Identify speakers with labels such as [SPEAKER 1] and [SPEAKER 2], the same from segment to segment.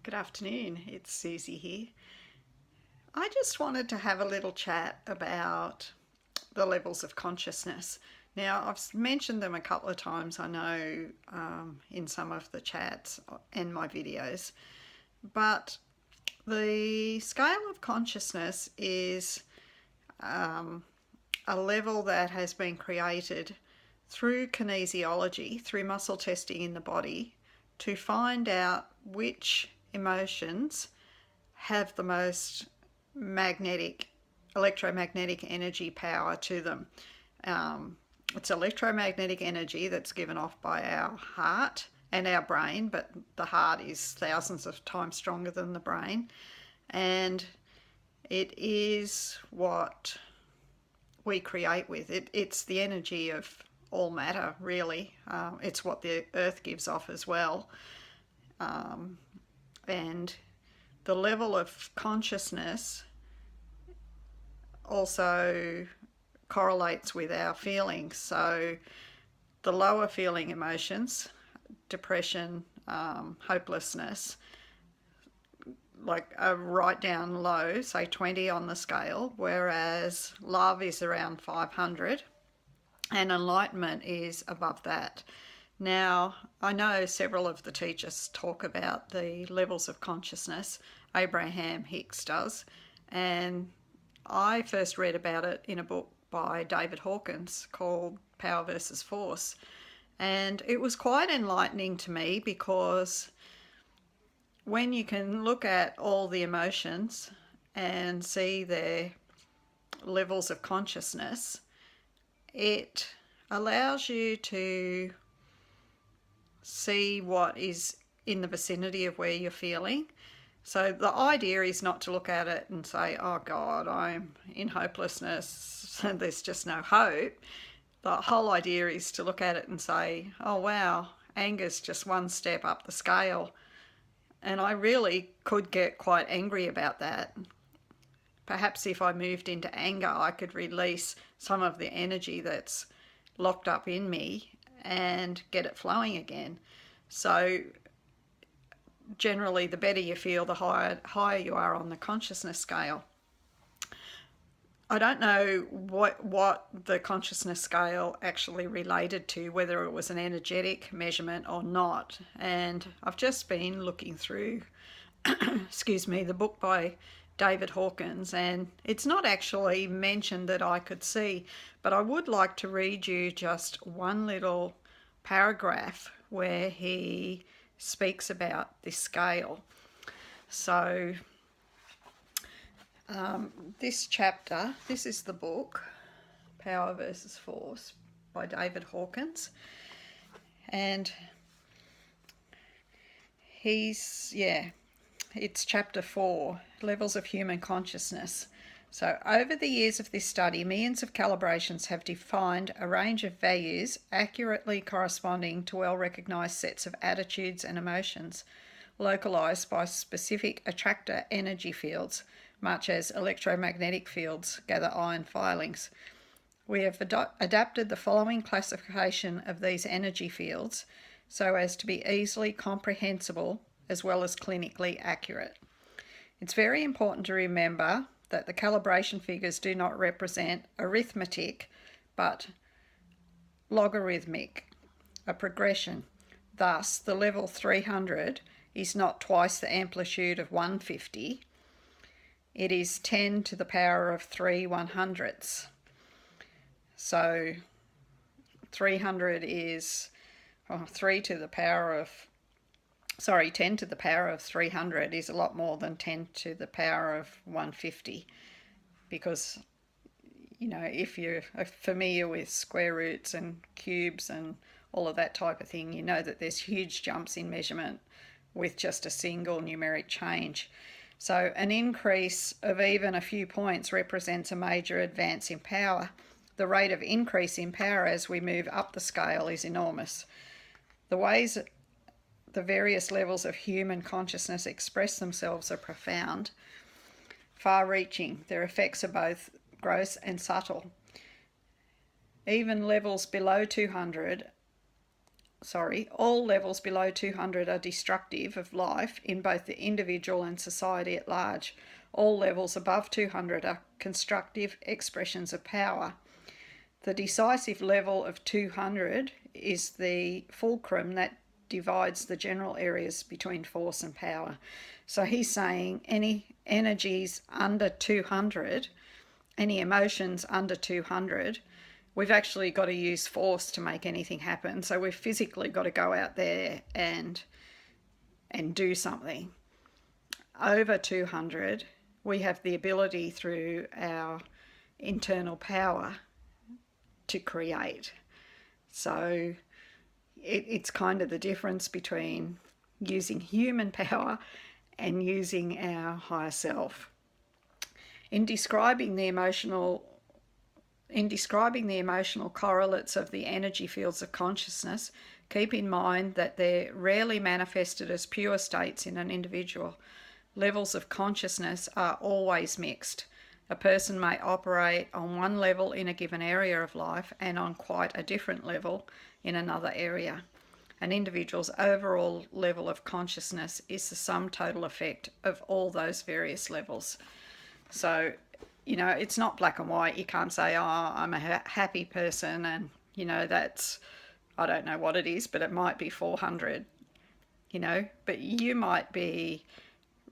[SPEAKER 1] Good afternoon, it's Susie here. I just wanted to have a little chat about the levels of consciousness. Now, I've mentioned them a couple of times, I know, in some of the chats and my videos, but the scale of consciousness is a level that has been created through kinesiology, through muscle testing in the body, to find out which emotions have the most electromagnetic energy power to them. It's electromagnetic energy that's given off by our heart and our brain, but the heart is thousands of times stronger than the brain. And it is what we create with. It's the energy of all matter, really. It's what the earth gives off as well. And the level of consciousness also correlates with our feelings. So the lower feeling emotions, depression, hopelessness, like are right down low, say 20 on the scale, whereas love is around 500 and enlightenment is above that. Now, I know several of the teachers talk about the levels of consciousness. Abraham Hicks does, and I first read about it in a book by David Hawkins called Power versus Force. And it was quite enlightening to me because when you can look at all the emotions and see their levels of consciousness, it allows you to see what is in the vicinity of where you're feeling. So the idea is not to look at it and say, oh God, I'm in hopelessness and there's just no hope. The whole idea is to look at it and say, oh wow, anger's just one step up the scale. And I really could get quite angry about that. Perhaps if I moved into anger, I could release some of the energy that's locked up in me and get it flowing again. So generally, the better you feel, the higher you are on the consciousness scale. I don't know what the consciousness scale actually related to, whether it was an energetic measurement or not. And I've just been looking through, excuse me, the book by David Hawkins, and it's not actually mentioned that I could see, but I would like to read you just one little paragraph where he speaks about this scale. So this chapter, this is the book, Power versus Force by David Hawkins. And it's chapter 4, Levels of Human Consciousness. So over the years of this study, millions of calibrations have defined a range of values accurately corresponding to well-recognized sets of attitudes and emotions, localized by specific attractor energy fields, much as electromagnetic fields gather ion filings. We have adapted the following classification of these energy fields so as to be easily comprehensible as well as clinically accurate. It's very important to remember that the calibration figures do not represent arithmetic, but logarithmic, a progression. Thus, the level 300 is not twice the amplitude of 150. It is 10 to the power of 3 100ths. So 300 is 10 to the power of 300 is a lot more than 10 to the power of 150, because, you know, if you're familiar with square roots and cubes and all of that type of thing, you know that there's huge jumps in measurement with just a single numeric change. So an increase of even a few points represents a major advance in power. The rate of increase in power as we move up the scale is enormous. The ways the various levels of human consciousness express themselves are profound, far-reaching. Their effects are both gross and subtle. Even levels below 200 all levels below 200 are destructive of life in both the individual and society at large. All levels above 200 are constructive expressions of power. The decisive level of 200 is the fulcrum that divides the general areas between force and power. So he's saying any energies under 200, any emotions under 200, we've actually got to use force to make anything happen. So we've physically got to go out there and do something. Over 200, we have the ability through our internal power to create. So it's kind of the difference between using human power and using our higher self. In describing the emotional correlates of the energy fields of consciousness, keep in mind that they're rarely manifested as pure states in an individual. Levels of consciousness are always mixed. A person may operate on one level in a given area of life and on quite a different level in another area. An individual's overall level of consciousness is the sum total effect of all those various levels. So, it's not black and white. You can't say, oh, I'm a happy person and, that's, I don't know what it is, but it might be 400, but you might be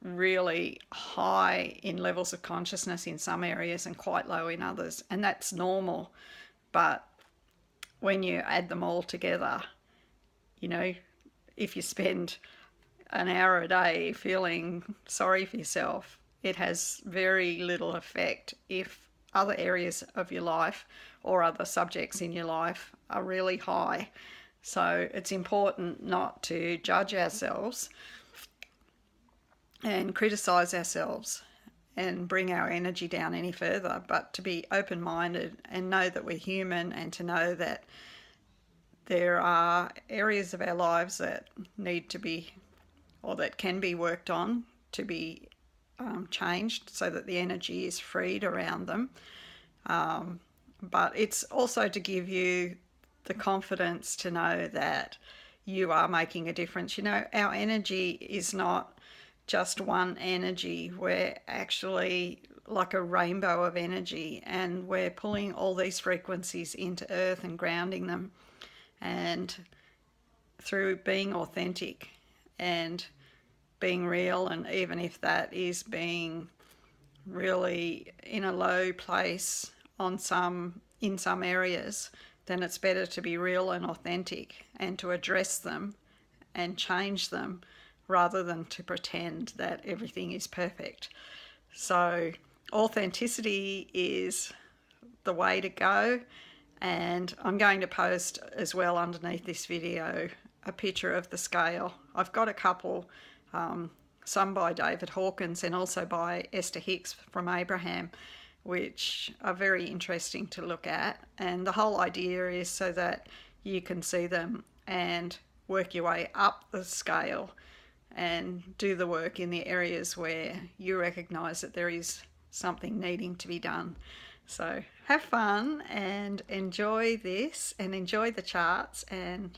[SPEAKER 1] really high in levels of consciousness in some areas and quite low in others, and that's normal. But when you add them all together, if you spend an hour a day feeling sorry for yourself, it has very little effect if other areas of your life or other subjects in your life are really high. So it's important not to judge ourselves and criticize ourselves and bring our energy down any further, but to be open-minded and know that we're human, and to know that there are areas of our lives that need to be, or that can be worked on to be changed so that the energy is freed around them. But it's also to give you the confidence to know that you are making a difference. Our energy is not just one energy. We're actually like a rainbow of energy, and we're pulling all these frequencies into earth and grounding them, and through being authentic and being real. And even if that is being really in a low place in some areas, then it's better to be real and authentic and to address them and change them, rather than to pretend that everything is perfect. So authenticity is the way to go. And I'm going to post as well underneath this video a picture of the scale. I've got a couple, some by David Hawkins and also by Esther Hicks from Abraham, which are very interesting to look at. And the whole idea is so that you can see them and work your way up the scale and do the work in the areas where you recognise that there is something needing to be done. So have fun and enjoy this and enjoy the charts. And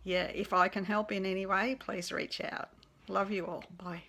[SPEAKER 1] yeah, if I can help in any way, please reach out. Love you all. Bye.